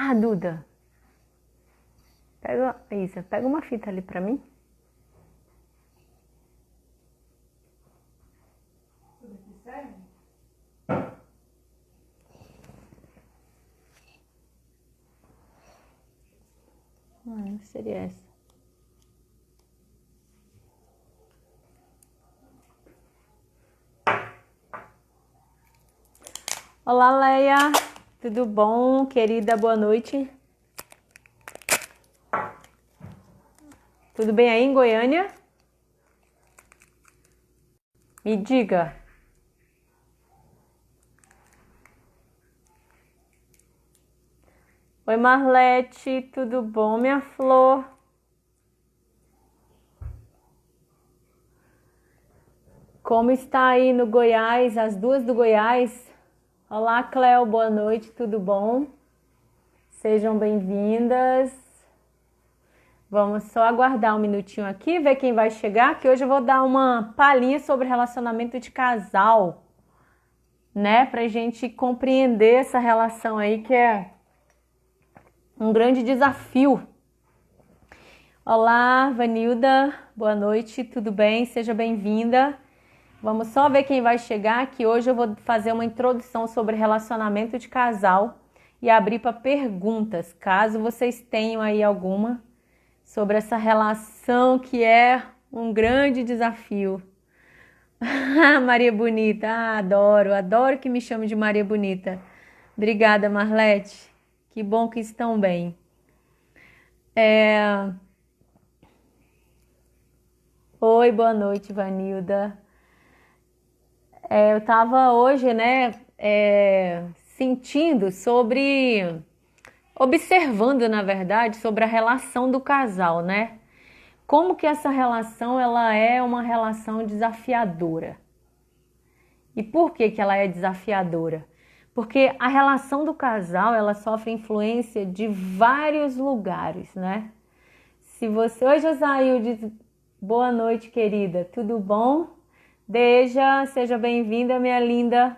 Ah, Duda, pega uma fita ali pra mim. Não seria essa. Olá, Leia. Tudo bom, querida? Boa noite. Tudo bem aí em Goiânia? Me diga. Oi, Marlete. Tudo bom, minha flor? Como está aí no Goiás, as duas do Goiás? Olá, Cleo, boa noite, tudo bom? Sejam bem-vindas. Vamos só aguardar um minutinho aqui, ver quem vai chegar, que hoje eu vou dar uma palhinha sobre relacionamento de casal, né? Pra gente compreender essa relação aí que é um grande desafio. Olá, Vanilda, boa noite, tudo bem? Seja bem-vinda. Vamos só ver quem vai chegar, que hoje eu vou fazer uma introdução sobre relacionamento de casal e abrir para perguntas, caso vocês tenham aí alguma sobre essa relação que é um grande desafio. Maria Bonita, adoro que me chame de Maria Bonita. Obrigada, Marlete, que bom que estão bem. Oi, boa noite, Vanilda. Eu estava hoje, né, sentindo observando, na verdade, sobre a relação do casal, né? Como que essa relação, ela é uma relação desafiadora. E por que que ela é desafiadora? Porque a relação do casal, ela sofre influência de vários lugares, né? Se você... Oi, Josailde, boa noite, querida, tudo bom? Deja, seja bem-vinda, minha linda.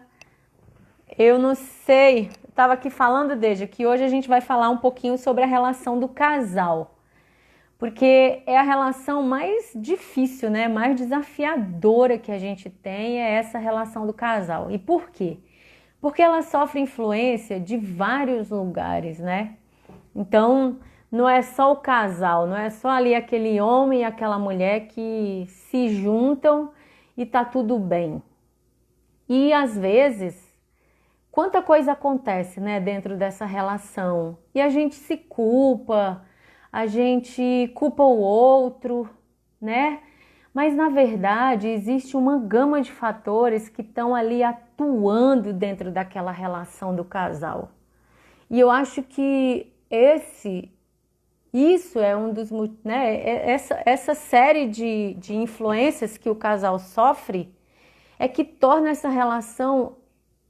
Eu não sei, estava aqui falando, Deja, que hoje a gente vai falar um pouquinho sobre a relação do casal. Porque é a relação mais difícil, né? Mais desafiadora que a gente tem é essa relação do casal. E por quê? Porque ela sofre influência de vários lugares, né? Então, não é só o casal, não é só ali aquele homem e aquela mulher que se juntam e tá tudo bem. E às vezes, quanta coisa acontece, né, dentro dessa relação. E a gente se culpa, a gente culpa o outro, né? Mas na verdade existe uma gama de fatores que estão ali atuando dentro daquela relação do casal. E eu acho que isso é um dos, né? Essa série de influências que o casal sofre é que torna essa relação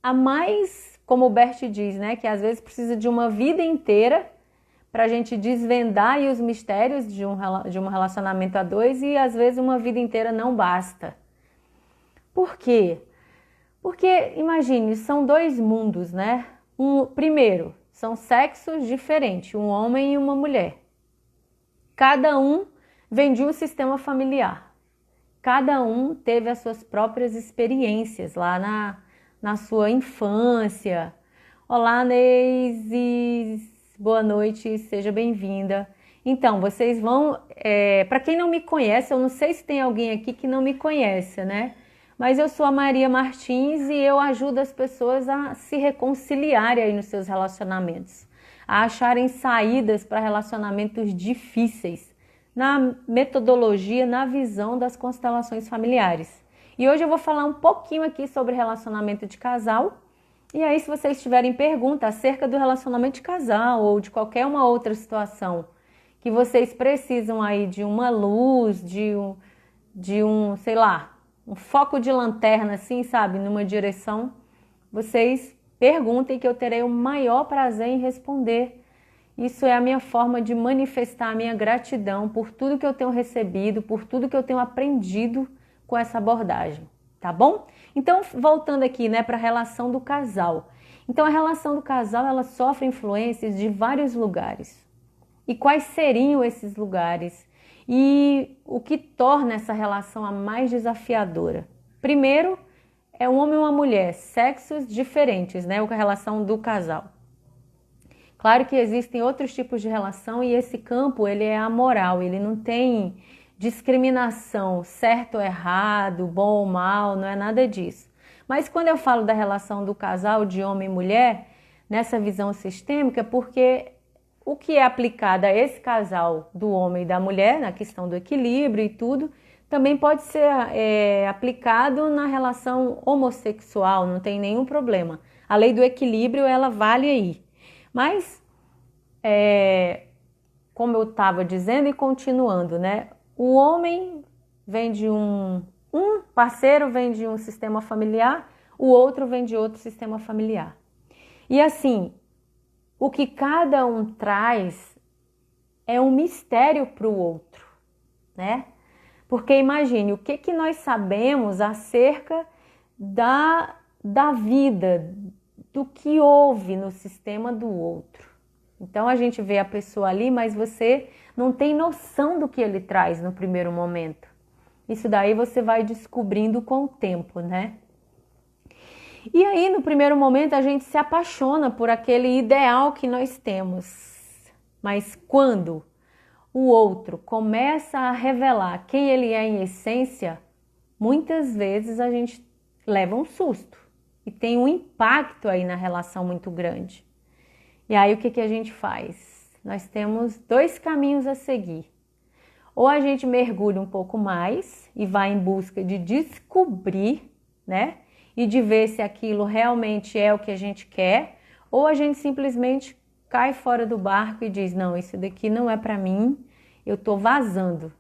a mais, como o Bert diz, né? Que às vezes precisa de uma vida inteira para a gente desvendar aí os mistérios de um relacionamento a dois e às vezes uma vida inteira não basta. Por quê? Porque, imagine, são dois mundos, né? Primeiro, são sexos diferentes, um homem e uma mulher. Cada um vem de um sistema familiar. Cada um teve as suas próprias experiências lá na sua infância. Olá, Neise, boa noite, seja bem-vinda. Então, vocês vão... para quem não me conhece, eu não sei se tem alguém aqui que não me conhece, né? Mas eu sou a Maria Martins e eu ajudo as pessoas a se reconciliarem aí nos seus relacionamentos, a acharem saídas para relacionamentos difíceis, na metodologia, na visão das constelações familiares. E hoje eu vou falar um pouquinho aqui sobre relacionamento de casal. E aí, se vocês tiverem pergunta acerca do relacionamento de casal ou de qualquer uma outra situação que vocês precisam aí de uma luz, de um, sei lá, um foco de lanterna assim, sabe, numa direção, vocês perguntem que eu terei o maior prazer em responder. Isso é a minha forma de manifestar a minha gratidão por tudo que eu tenho recebido, por tudo que eu tenho aprendido com essa abordagem, tá bom? Então, voltando aqui, né, para a relação do casal. Então a relação do casal, ela sofre influências de vários lugares. E quais seriam esses lugares? E o que torna essa relação a mais desafiadora? Primeiro, é um homem e uma mulher, sexos diferentes, né? A relação do casal. Claro que existem outros tipos de relação e esse campo, ele é amoral, ele não tem discriminação, certo ou errado, bom ou mal, não é nada disso. Mas quando eu falo da relação do casal de homem e mulher, nessa visão sistêmica, porque o que é aplicado a esse casal do homem e da mulher, na questão do equilíbrio e tudo, também pode ser aplicado na relação homossexual, não tem nenhum problema. A lei do equilíbrio, ela vale aí. Mas, como eu estava dizendo e continuando, né? O homem vem de um parceiro vem de um sistema familiar, o outro vem de outro sistema familiar. E assim, o que cada um traz é um mistério para o outro, né? Porque imagine, o que nós sabemos acerca da vida, do que houve no sistema do outro. Então a gente vê a pessoa ali, mas você não tem noção do que ele traz no primeiro momento. Isso daí você vai descobrindo com o tempo, né? E aí, no primeiro momento, a gente se apaixona por aquele ideal que nós temos. Mas quando o outro começa a revelar quem ele é em essência, muitas vezes a gente leva um susto e tem um impacto aí na relação muito grande. E aí, o que a gente faz? Nós temos dois caminhos a seguir. Ou a gente mergulha um pouco mais e vai em busca de descobrir, né? E de ver se aquilo realmente é o que a gente quer, ou a gente simplesmente cai fora do barco e diz, não, isso daqui não é para mim, eu tô vazando.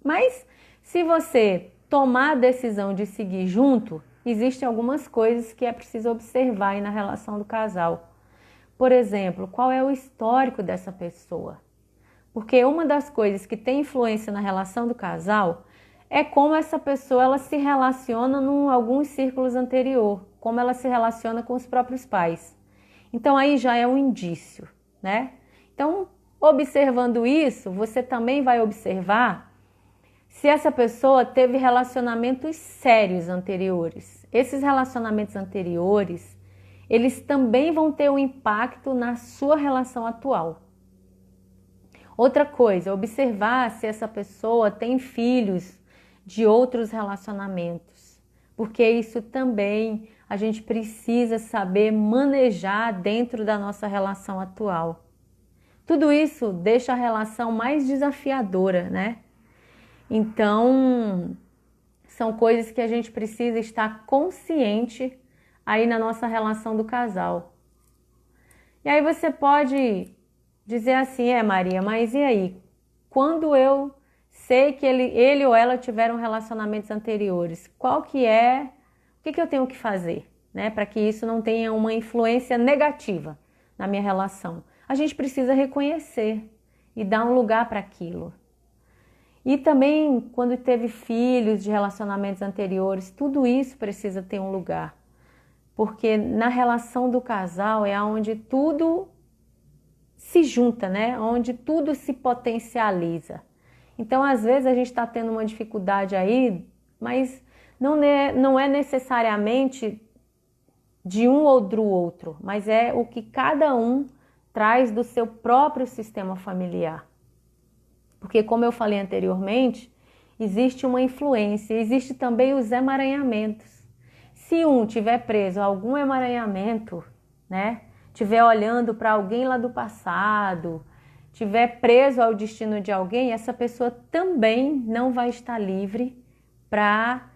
Mas se você tomar a decisão de seguir junto, existem algumas coisas que é preciso observar aí na relação do casal. Por exemplo, qual é o histórico dessa pessoa? Porque uma das coisas que tem influência na relação do casal é como essa pessoa ela se relaciona em alguns círculos anterior, como ela se relaciona com os próprios pais. Então aí já é um indício, né? Então, observando isso, você também vai observar se essa pessoa teve relacionamentos sérios anteriores. Esses relacionamentos anteriores, eles também vão ter um impacto na sua relação atual. Outra coisa, observar se essa pessoa tem filhos de outros relacionamentos, porque isso também a gente precisa saber manejar dentro da nossa relação atual. Tudo isso deixa a relação mais desafiadora, né? Então, são coisas que a gente precisa estar consciente aí na nossa relação do casal. E aí você pode dizer assim, Maria, mas e aí? Quando eu sei que ele ou ela tiveram relacionamentos anteriores, o que eu tenho que fazer, né, para que isso não tenha uma influência negativa na minha relação? A gente precisa reconhecer e dar um lugar para aquilo. E também, quando teve filhos de relacionamentos anteriores, tudo isso precisa ter um lugar. Porque na relação do casal é onde tudo se junta, né? Onde tudo se potencializa. Então, às vezes, a gente está tendo uma dificuldade aí, mas não é necessariamente de um ou do outro, mas é o que cada um traz do seu próprio sistema familiar. Porque, como eu falei anteriormente, existe uma influência, existe também os emaranhamentos. Se um tiver preso a algum emaranhamento, né? Tiver olhando para alguém lá do passado, tiver preso ao destino de alguém, essa pessoa também não vai estar livre para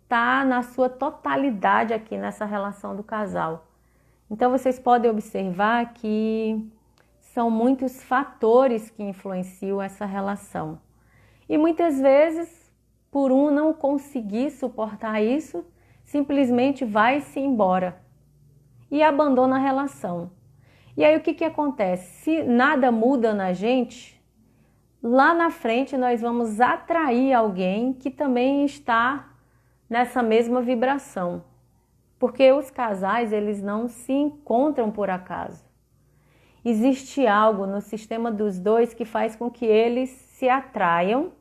estar na sua totalidade aqui nessa relação do casal. Então vocês podem observar que são muitos fatores que influenciam essa relação. E muitas vezes, por um não conseguir suportar isso, simplesmente vai-se embora e abandona a relação. E aí o que acontece? Se nada muda na gente, lá na frente nós vamos atrair alguém que também está nessa mesma vibração. Porque os casais, eles não se encontram por acaso. Existe algo no sistema dos dois que faz com que eles se atraiam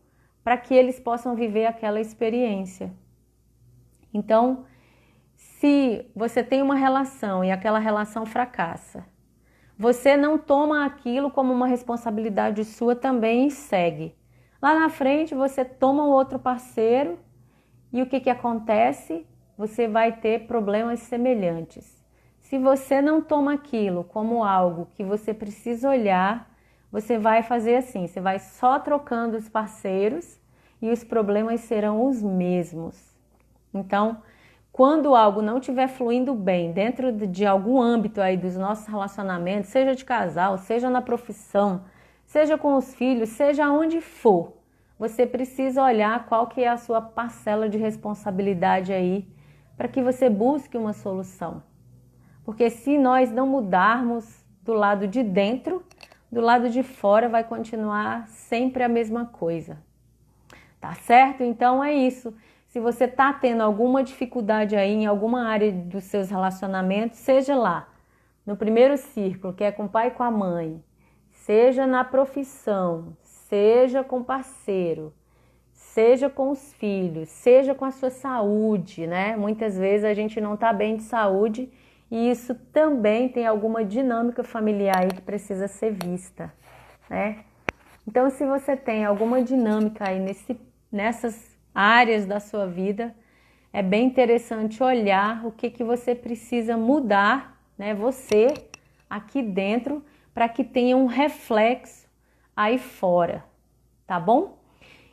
para que eles possam viver aquela experiência. Então, se você tem uma relação e aquela relação fracassa, você não toma aquilo como uma responsabilidade sua também e segue. Lá na frente você toma um outro parceiro e o que acontece? Você vai ter problemas semelhantes. Se você não toma aquilo como algo que você precisa olhar, você vai fazer assim, você vai só trocando os parceiros e os problemas serão os mesmos. Então, quando algo não estiver fluindo bem dentro de algum âmbito aí dos nossos relacionamentos, seja de casal, seja na profissão, seja com os filhos, seja onde for, você precisa olhar qual que é a sua parcela de responsabilidade aí para que você busque uma solução. Porque se nós não mudarmos do lado de dentro, do lado de fora vai continuar sempre a mesma coisa. Tá certo? Então é isso. Se você está tendo alguma dificuldade aí em alguma área dos seus relacionamentos, seja lá no primeiro círculo, que é com o pai e com a mãe, seja na profissão, seja com o parceiro, seja com os filhos, seja com a sua saúde, né? Muitas vezes a gente não está bem de saúde e isso também tem alguma dinâmica familiar aí que precisa ser vista, né? Então, se você tem alguma dinâmica aí nessas áreas da sua vida, é bem interessante olhar o que você precisa mudar, né? Você aqui dentro, para que tenha um reflexo aí fora, tá bom?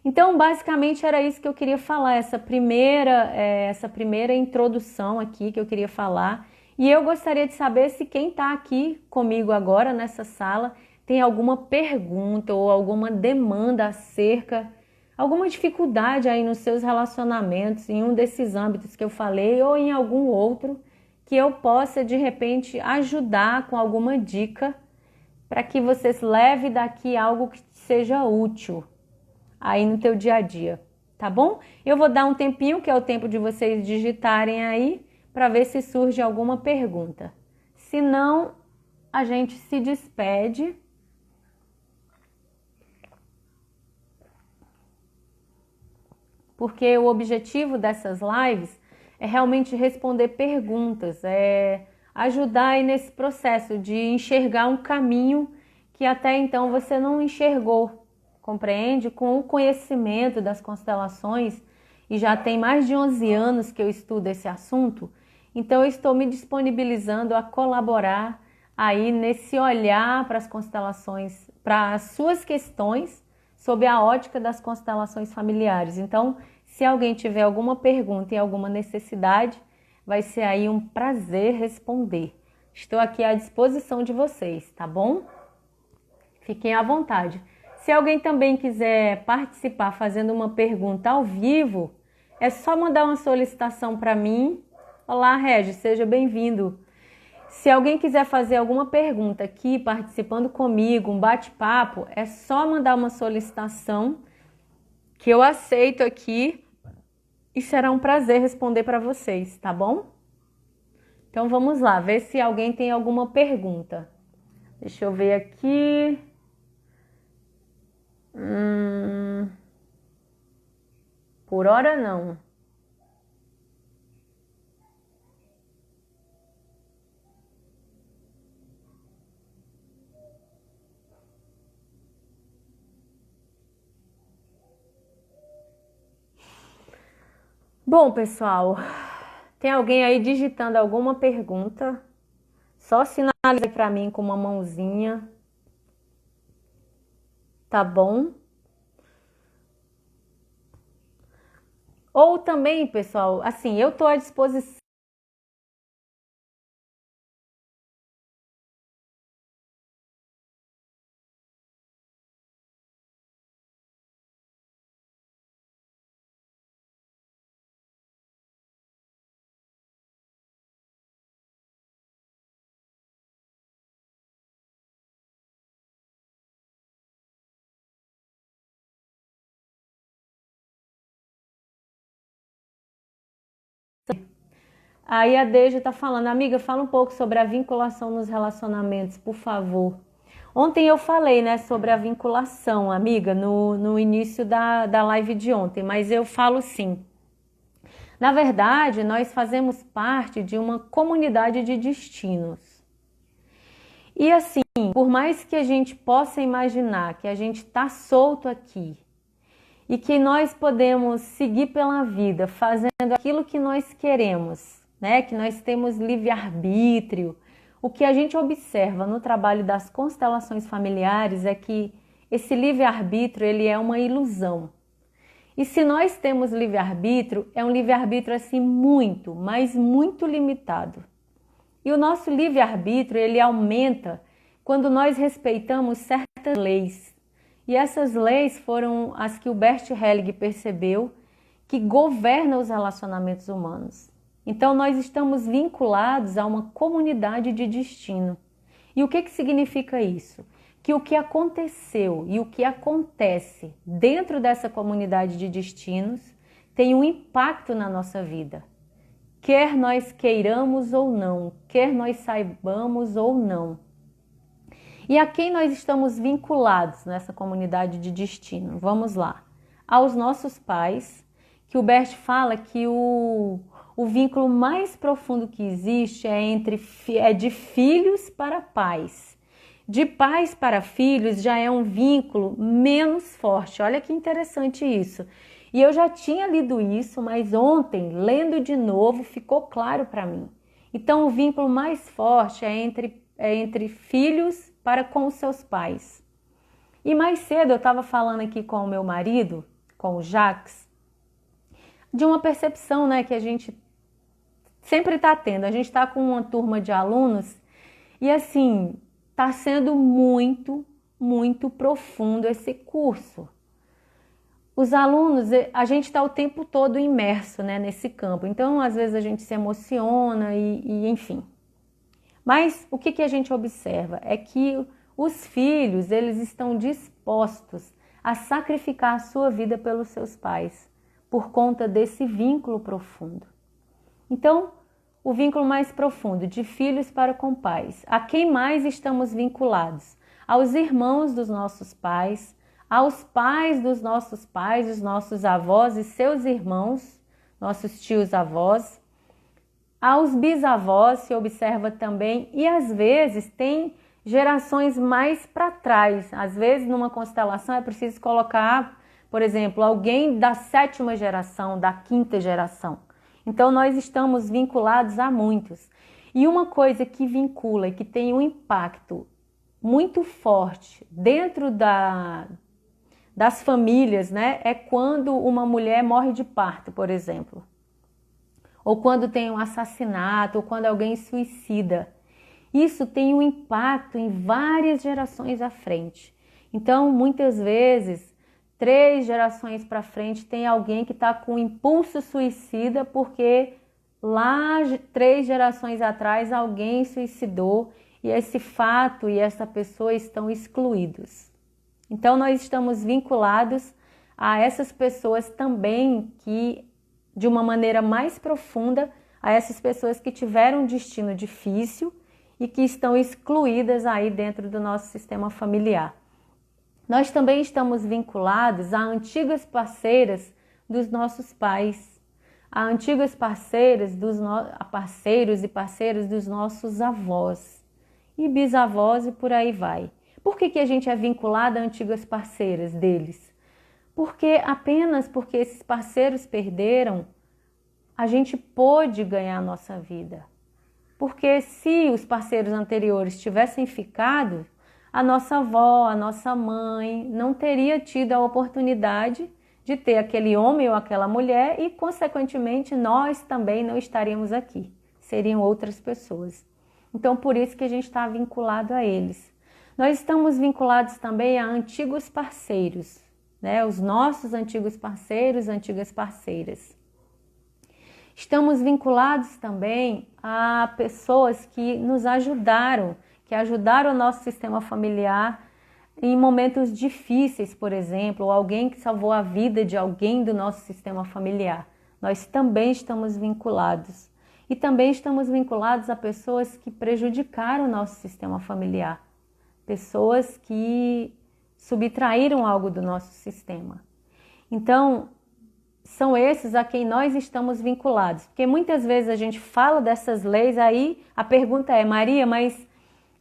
Então, basicamente era isso que eu queria falar, essa primeira introdução aqui que eu queria falar. E eu gostaria de saber se quem está aqui comigo agora nessa sala tem alguma pergunta ou alguma demanda acerca, alguma dificuldade aí nos seus relacionamentos, em um desses âmbitos que eu falei ou em algum outro, que eu possa de repente ajudar com alguma dica para que vocês levem daqui algo que seja útil aí no teu dia a dia, tá bom? Eu vou dar um tempinho, que é o tempo de vocês digitarem aí, para ver se surge alguma pergunta. Se não, a gente se despede. Porque o objetivo dessas lives é realmente responder perguntas, é ajudar aí nesse processo de enxergar um caminho que até então você não enxergou, compreende? Com o conhecimento das constelações, e já tem mais de 11 anos que eu estudo esse assunto, então eu estou me disponibilizando a colaborar aí nesse olhar para as constelações, para as suas questões, sob a ótica das constelações familiares. Então, se alguém tiver alguma pergunta e alguma necessidade, vai ser aí um prazer responder. Estou aqui à disposição de vocês, tá bom? Fiquem à vontade. Se alguém também quiser participar fazendo uma pergunta ao vivo, é só mandar uma solicitação para mim. Olá, Regis, seja bem-vindo. Se alguém quiser fazer alguma pergunta aqui, participando comigo, um bate-papo, é só mandar uma solicitação que eu aceito aqui e será um prazer responder para vocês, tá bom? Então vamos lá, ver se alguém tem alguma pergunta. Deixa eu ver aqui. Por hora não. Bom, pessoal, tem alguém aí digitando alguma pergunta? Só sinalize para mim com uma mãozinha. Tá bom? Ou também, pessoal, assim, eu tô à disposição. Aí a Deja está falando, amiga, fala um pouco sobre a vinculação nos relacionamentos, por favor. Ontem eu falei, né, sobre a vinculação, amiga, no início da live de ontem, mas eu falo sim. Na verdade, nós fazemos parte de uma comunidade de destinos. E assim, por mais que a gente possa imaginar que a gente está solto aqui e que nós podemos seguir pela vida fazendo aquilo que nós queremos, né? Que nós temos livre-arbítrio, o que a gente observa no trabalho das constelações familiares é que esse livre-arbítrio ele é uma ilusão. E se nós temos livre-arbítrio, é um livre-arbítrio assim muito, mas muito limitado. E o nosso livre-arbítrio, ele aumenta quando nós respeitamos certas leis. E essas leis foram as que o Bert Helling percebeu que governam os relacionamentos humanos. Então nós estamos vinculados a uma comunidade de destino. E o que significa isso? Que o que aconteceu e o que acontece dentro dessa comunidade de destinos tem um impacto na nossa vida. Quer nós queiramos ou não, quer nós saibamos ou não. E a quem nós estamos vinculados nessa comunidade de destino? Vamos lá. Aos nossos pais, que o Bert fala que o vínculo mais profundo que existe é de filhos para pais. De pais para filhos já é um vínculo menos forte. Olha que interessante isso. E eu já tinha lido isso, mas ontem, lendo de novo, ficou claro para mim. Então, o vínculo mais forte é entre filhos para com os seus pais. E mais cedo eu estava falando aqui com o meu marido, com o Jacques, de uma percepção, né, que a gente sempre está tendo. A gente está com uma turma de alunos e assim, está sendo muito, muito profundo esse curso. Os alunos, a gente está o tempo todo imerso, né, nesse campo. Então, às vezes a gente se emociona e enfim. Mas o que a gente observa é que os filhos, eles estão dispostos a sacrificar a sua vida pelos seus pais, por conta desse vínculo profundo. Então, o vínculo mais profundo de filhos para com pais. A quem mais estamos vinculados? Aos irmãos dos nossos pais, aos pais, os nossos avós e seus irmãos, nossos tios-avós, aos bisavós se observa também, e às vezes tem gerações mais para trás. Às vezes numa constelação é preciso colocar, por exemplo, alguém da 7ª geração, da 5ª geração. Então nós estamos vinculados a muitos. E uma coisa que vincula e que tem um impacto muito forte dentro das famílias, né, é quando uma mulher morre de parto, por exemplo. Ou quando tem um assassinato, ou quando alguém suicida. Isso tem um impacto em várias gerações à frente. Então, muitas vezes, 3 gerações para frente, tem alguém que está com um impulso suicida porque lá 3 gerações atrás alguém suicidou e esse fato e essa pessoa estão excluídos. Então, nós estamos vinculados a essas pessoas também que, de uma maneira mais profunda, a essas pessoas que tiveram um destino difícil e que estão excluídas aí dentro do nosso sistema familiar. Nós também estamos vinculados a antigas parceiras dos nossos pais, a antigas parceiras parceiros e parceiras dos nossos avós e bisavós e por aí vai. Por que a gente é vinculado a antigas parceiras deles? Apenas porque esses parceiros perderam, a gente pôde ganhar a nossa vida. Porque se os parceiros anteriores tivessem ficado, a nossa avó, a nossa mãe não teria tido a oportunidade de ter aquele homem ou aquela mulher e, consequentemente, nós também não estaríamos aqui. Seriam outras pessoas. Então, por isso que a gente está vinculado a eles. Nós estamos vinculados também a antigos parceiros, né? Os nossos antigos parceiros, antigas parceiras. Estamos vinculados também a pessoas que nos ajudaram, que ajudaram o nosso sistema familiar em momentos difíceis, por exemplo, ou alguém que salvou a vida de alguém do nosso sistema familiar. Nós também estamos vinculados. E também estamos vinculados a pessoas que prejudicaram o nosso sistema familiar, pessoas que subtraíram algo do nosso sistema. Então, são esses a quem nós estamos vinculados. Porque muitas vezes a gente fala dessas leis, aí a pergunta é, Maria, mas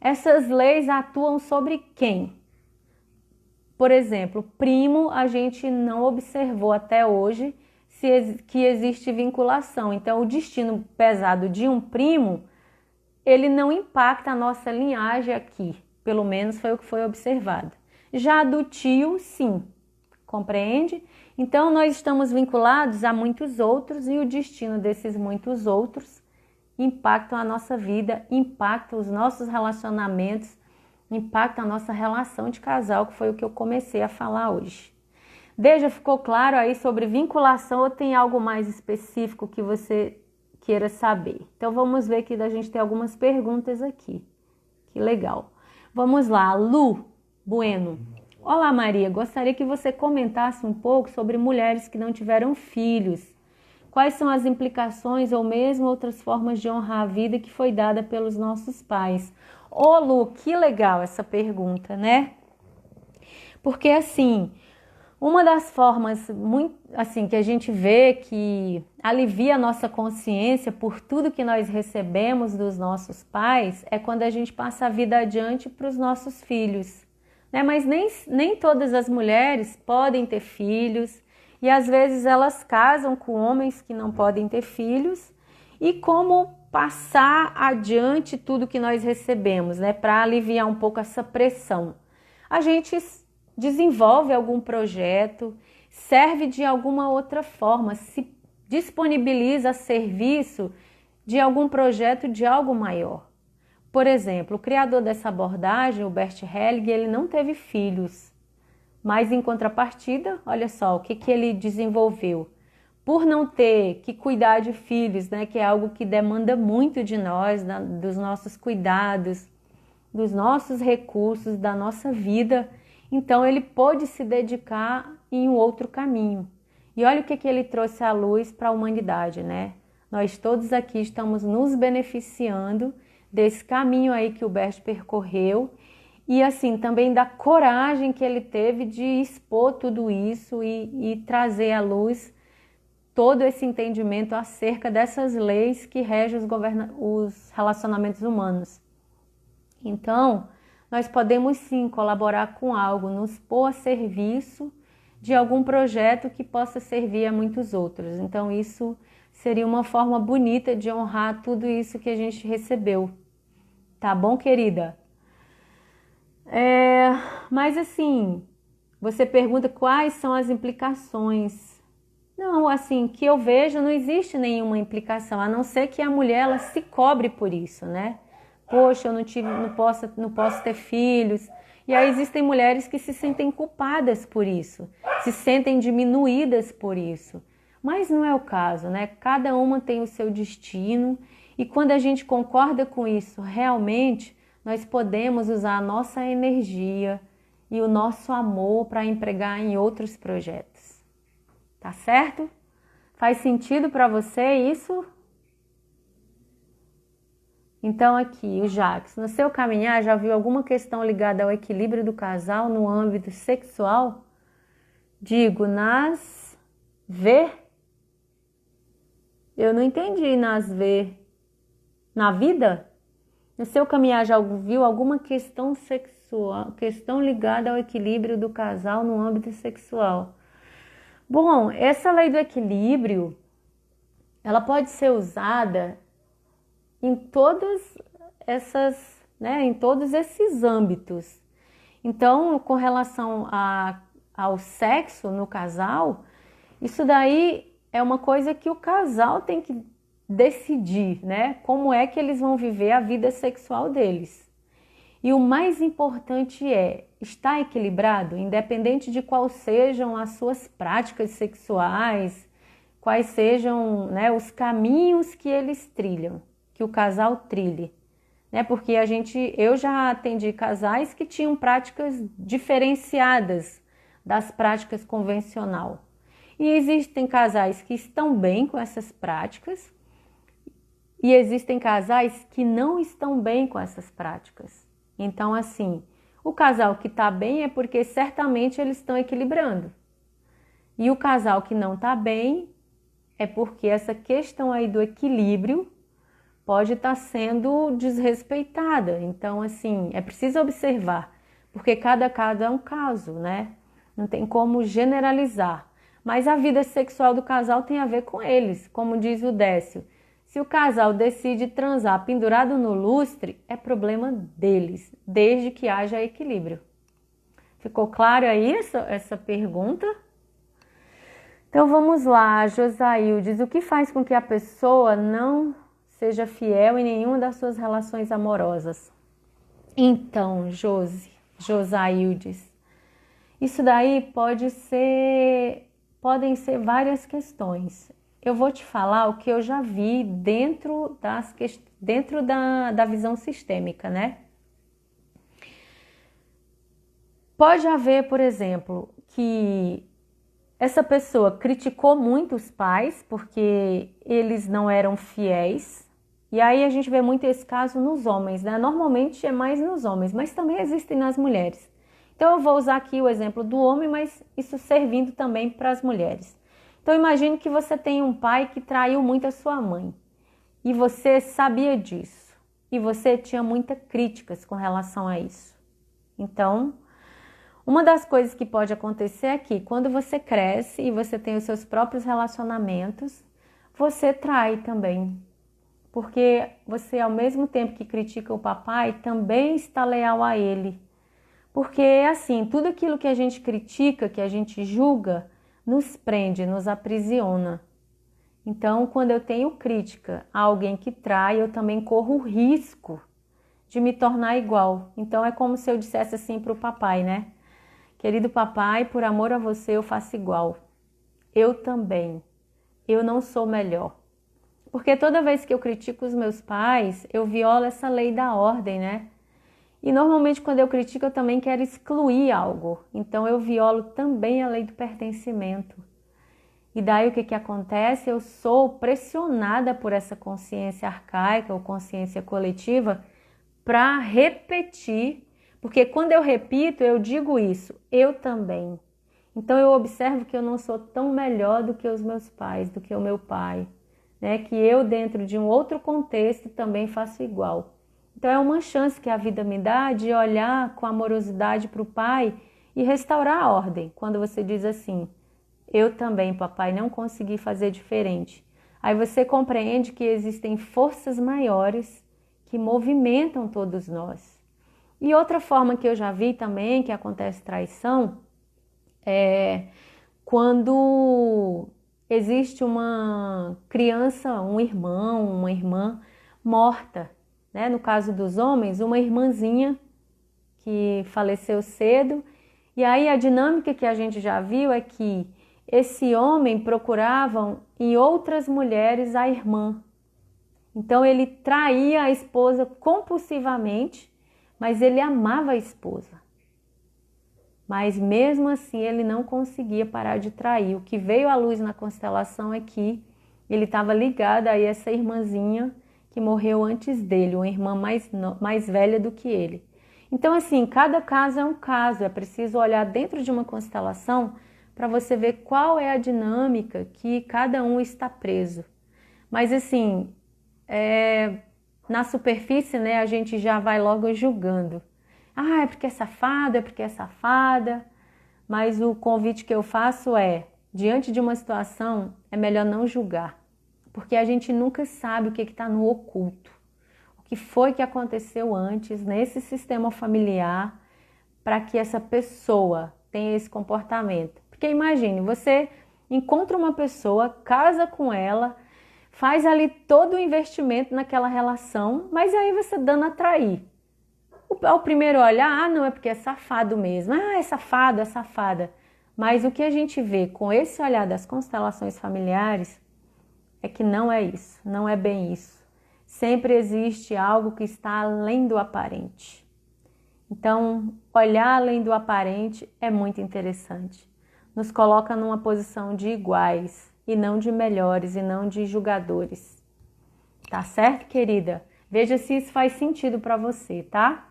essas leis atuam sobre quem? Por exemplo, primo, a gente não observou até hoje que existe vinculação. Então, o destino pesado de um primo, ele não impacta a nossa linhagem aqui. Pelo menos foi o que foi observado. Já do tio, sim. Compreende? Então, nós estamos vinculados a muitos outros e o destino desses muitos outros impactam a nossa vida, impactam os nossos relacionamentos, impacta a nossa relação de casal, que foi o que eu comecei a falar hoje. Deja, ficou claro aí sobre vinculação ou tem algo mais específico que você queira saber? Então vamos ver que a gente tem algumas perguntas aqui. Que legal. Vamos lá, Lu Bueno. Olá Maria, gostaria que você comentasse um pouco sobre mulheres que não tiveram filhos. Quais são as implicações ou mesmo outras formas de honrar a vida que foi dada pelos nossos pais? Ô Lu, que legal essa pergunta, né? Porque assim, uma das formas muito assim que a gente vê que alivia a nossa consciência por tudo que nós recebemos dos nossos pais é quando a gente passa a vida adiante para os nossos filhos, né? Mas nem todas as mulheres podem ter filhos e às vezes elas casam com homens que não podem ter filhos. E como passar adiante tudo que nós recebemos, né? Para aliviar um pouco essa pressão. A gente desenvolve algum projeto, serve de alguma outra forma, se disponibiliza a serviço de algum projeto de algo maior. Por exemplo, o criador dessa abordagem, o Bert Hellinger, ele não teve filhos, mas em contrapartida, olha só, o que ele desenvolveu? Por não ter que cuidar de filhos, né, que é algo que demanda muito de nós, dos nossos cuidados, dos nossos recursos, da nossa vida, então ele pôde se dedicar em um outro caminho. E olha o que ele trouxe à luz para a humanidade, né? Nós todos aqui estamos nos beneficiando desse caminho aí que o Bert percorreu e assim também da coragem que ele teve de expor tudo isso e trazer à luz todo esse entendimento acerca dessas leis que regem os relacionamentos humanos. Então, nós podemos sim colaborar com algo, nos pôr a serviço de algum projeto que possa servir a muitos outros. Então, isso seria uma forma bonita de honrar tudo isso que a gente recebeu. Tá bom, querida? Mas assim, você pergunta quais são as implicações. Não, assim, que eu vejo, não existe nenhuma implicação, a não ser que a mulher ela se cobre por isso, né? Poxa, eu não posso ter filhos. E aí existem mulheres que se sentem culpadas por isso, se sentem diminuídas por isso. Mas não é o caso, né? Cada uma tem o seu destino e quando a gente concorda com isso, realmente nós podemos usar a nossa energia e o nosso amor para empregar em outros projetos. Tá certo? Faz sentido para você isso? Então aqui, o Jacques, no seu caminhar já viu alguma questão ligada ao equilíbrio do casal no âmbito sexual? Digo, nas ver? Eu não entendi, nas ver. Na vida? No seu caminhar já viu alguma questão sexual, questão ligada ao equilíbrio do casal no âmbito sexual? Bom, essa lei do equilíbrio, ela pode ser usada em todas essas, né, em todos esses âmbitos. Então, com relação ao sexo no casal, isso daí é uma coisa que o casal tem que decidir, né? Como é que eles vão viver a vida sexual deles. E o mais importante é estar equilibrado, independente de quais sejam as suas práticas sexuais, quais sejam, né, os caminhos que eles trilham, que o casal trilhe. Né? Porque eu já atendi casais que tinham práticas diferenciadas das práticas convencional. E existem casais que estão bem com essas práticas E existem casais que não estão bem com essas práticas. Então, assim, o casal que está bem é porque certamente eles estão equilibrando. E o casal que não está bem é porque essa questão aí do equilíbrio pode estar sendo desrespeitada. Então, assim, é preciso observar, porque cada caso é um caso, né? Não tem como generalizar. Mas a vida sexual do casal tem a ver com eles, como diz o Décio. Se o casal decide transar pendurado no lustre, é problema deles, desde que haja equilíbrio. Ficou claro aí essa pergunta? Então vamos lá, Josaildes, o que faz com que a pessoa não seja fiel em nenhuma das suas relações amorosas? Então, Josaildes, isso daí podem ser várias questões. Eu vou te falar o que eu já vi dentro da visão sistêmica, né? Pode haver, por exemplo, que essa pessoa criticou muito os pais porque eles não eram fiéis. E aí a gente vê muito esse caso nos homens, né? Normalmente é mais nos homens, mas também existem nas mulheres. Então eu vou usar aqui o exemplo do homem, mas isso servindo também para as mulheres. Então imagine que você tem um pai que traiu muito a sua mãe. E você sabia disso. E você tinha muitas críticas com relação a isso. Então, uma das coisas que pode acontecer é que quando você cresce e você tem os seus próprios relacionamentos, você trai também. Porque você, ao mesmo tempo que critica o papai, também está leal a ele. Porque, assim, tudo aquilo que a gente critica, que a gente julga, nos prende, nos aprisiona. Então, quando eu tenho crítica a alguém que trai, eu também corro o risco de me tornar igual. Então, é como se eu dissesse assim para o papai, né? Querido papai, por amor a você eu faço igual. Eu também. Eu não sou melhor. Porque toda vez que eu critico os meus pais, eu violo essa lei da ordem, né? E normalmente quando eu critico eu também quero excluir algo. Então eu violo também a lei do pertencimento. E daí o que acontece? Eu sou pressionada por essa consciência arcaica ou consciência coletiva para repetir. Porque quando eu repito, eu digo isso, eu também. Então eu observo que eu não sou tão melhor do que os meus pais, do que o meu pai, né? Que eu dentro de um outro contexto também faço igual. Então é uma chance que a vida me dá de olhar com amorosidade para o pai e restaurar a ordem. Quando você diz assim, eu também, papai, não consegui fazer diferente. Aí você compreende que existem forças maiores que movimentam todos nós. E outra forma que eu já vi também que acontece traição é quando existe uma criança, um irmão, uma irmã morta, né? No caso dos homens, uma irmãzinha que faleceu cedo. E aí a dinâmica que a gente já viu é que esse homem procurava em outras mulheres a irmã. Então ele traía a esposa compulsivamente, mas ele amava a esposa. Mas mesmo assim ele não conseguia parar de trair. O que veio à luz na constelação é que ele estava ligado a essa irmãzinha que morreu antes dele, uma irmã mais velha do que ele. Então assim, cada caso é um caso, é preciso olhar dentro de uma constelação para você ver qual é a dinâmica que cada um está preso. Mas assim, na superfície, né, a gente já vai logo julgando. Ah, é porque é safado, é porque é safada. Mas o convite que eu faço é, diante de uma situação, é melhor não julgar. Porque a gente nunca sabe o que está no oculto. O que foi que aconteceu antes, nesse sistema familiar, para que essa pessoa tenha esse comportamento. Porque imagine, você encontra uma pessoa, casa com ela, faz ali todo o investimento naquela relação, mas aí você dando a trair. Ao primeiro olhar, não, é porque é safado mesmo. É safado, é safada. Mas o que a gente vê com esse olhar das constelações familiares é que não é isso, não é bem isso. Sempre existe algo que está além do aparente. Então, olhar além do aparente é muito interessante. Nos coloca numa posição de iguais, e não de melhores, e não de julgadores. Tá certo, querida? Veja se isso faz sentido para você, tá?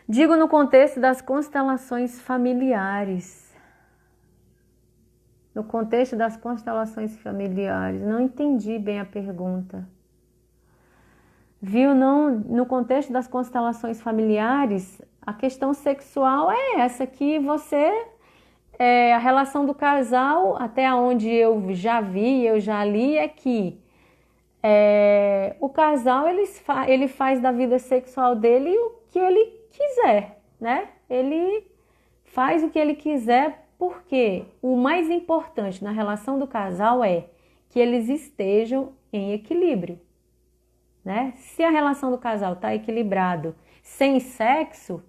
Digo no contexto das constelações familiares. No contexto das constelações familiares. Não entendi bem a pergunta. Viu? Não, no contexto das constelações familiares, a questão sexual é essa, que você... a relação do casal, até onde eu já vi, eu já li, é que o casal ele faz da vida sexual dele o que ele quiser, né? Ele faz o que ele quiser, porque o mais importante na relação do casal é que eles estejam em equilíbrio, né? Se a relação do casal está equilibrado sem sexo,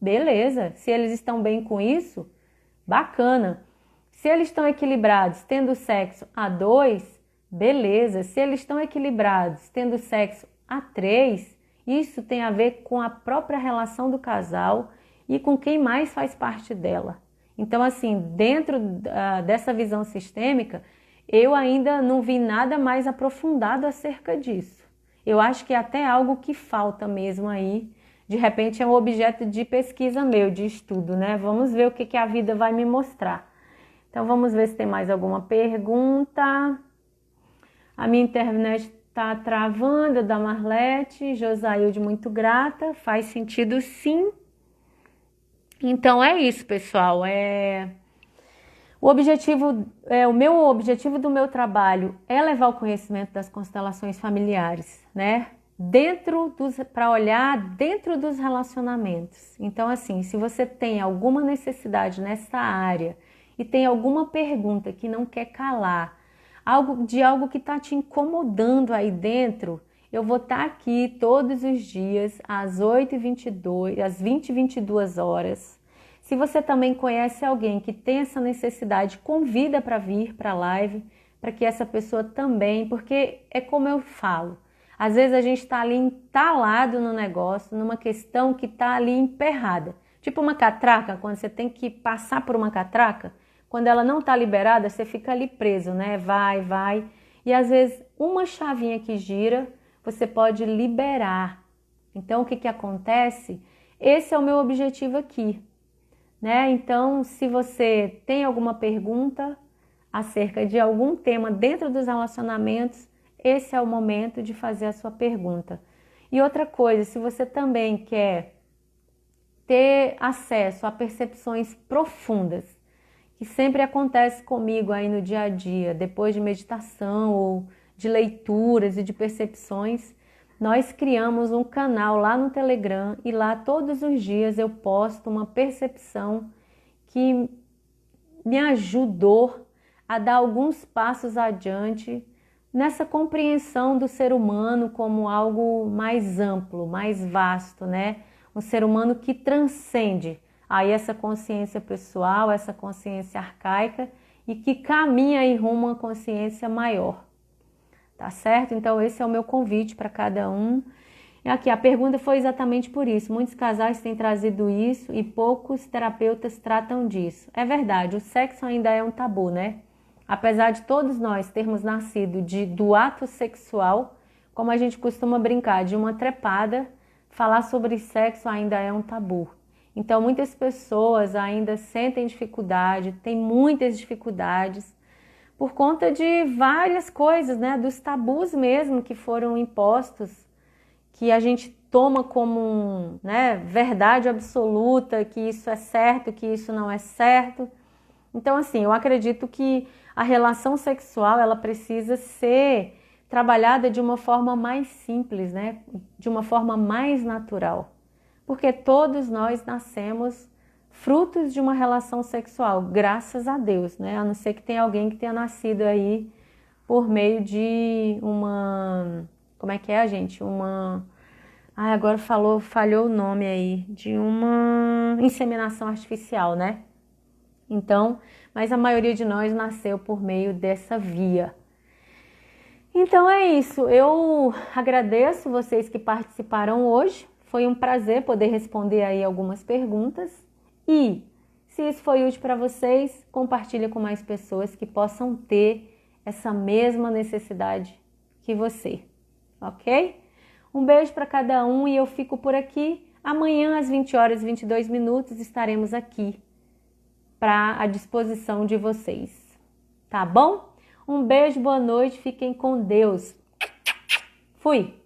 beleza. Se eles estão bem com isso, bacana. Se eles estão equilibrados tendo sexo a dois, beleza. Se eles estão equilibrados tendo sexo a três, isso tem a ver com a própria relação do casal e com quem mais faz parte dela. Então, assim, dentro dessa visão sistêmica, eu ainda não vi nada mais aprofundado acerca disso. Eu acho que é até algo que falta mesmo aí. De repente é um objeto de pesquisa meu, de estudo, né? Vamos ver o que a vida vai me mostrar. Então vamos ver se tem mais alguma pergunta. A minha internet está travando, da Marlete. Josailde, muito grata. Faz sentido, sim. Então é isso, pessoal. O meu objetivo do meu trabalho é levar o conhecimento das constelações familiares, né? Para olhar dentro dos relacionamentos. Então, assim, se você tem alguma necessidade nessa área e tem alguma pergunta que não quer calar, algo que está te incomodando aí dentro, eu vou estar aqui todos os dias às 8h22, às 20h22 horas. Se você também conhece alguém que tem essa necessidade, convida para vir para a live, para que essa pessoa também, porque é como eu falo, às vezes a gente está ali entalado no negócio, numa questão que está ali emperrada. Tipo uma catraca, quando você tem que passar por uma catraca, quando ela não está liberada, você fica ali preso, né? Vai. E às vezes uma chavinha que gira, você pode liberar. Então o que acontece? Esse é o meu objetivo aqui, né? Então, se você tem alguma pergunta acerca de algum tema dentro dos relacionamentos, esse é o momento de fazer a sua pergunta. E outra coisa, se você também quer ter acesso a percepções profundas, que sempre acontece comigo aí no dia a dia, depois de meditação ou de leituras e de percepções, nós criamos um canal lá no Telegram e lá todos os dias eu posto uma percepção que me ajudou a dar alguns passos adiante nessa compreensão do ser humano como algo mais amplo, mais vasto, né? Um ser humano que transcende aí essa consciência pessoal, essa consciência arcaica e que caminha em rumo a uma consciência maior. Tá certo? Então esse é o meu convite para cada um. E aqui a pergunta foi exatamente por isso. Muitos casais têm trazido isso e poucos terapeutas tratam disso. É verdade, o sexo ainda é um tabu, né? Apesar de todos nós termos nascido do ato sexual, como a gente costuma brincar, de uma trepada, falar sobre sexo ainda é um tabu. Então muitas pessoas ainda sentem dificuldade, têm muitas dificuldades, por conta de várias coisas, né? Dos tabus mesmo que foram impostos, que a gente toma como verdade absoluta, que isso é certo, que isso não é certo. Então, assim, eu acredito que a relação sexual ela precisa ser trabalhada de uma forma mais simples, né? De uma forma mais natural. Porque todos nós nascemos frutos de uma relação sexual, graças a Deus, né? A não ser que tenha alguém que tenha nascido aí por meio de uma... Como é que é, gente? Agora falhou o nome aí. De uma inseminação artificial, né? Então, mas a maioria de nós nasceu por meio dessa via. Então é isso. Eu agradeço vocês que participaram hoje. Foi um prazer poder responder aí algumas perguntas. E se isso foi útil para vocês, compartilhe com mais pessoas que possam ter essa mesma necessidade que você, ok? Um beijo para cada um e eu fico por aqui. Amanhã às 20 horas e 22 minutos estaremos aqui à disposição de vocês, tá bom? Um beijo, boa noite, fiquem com Deus. Fui!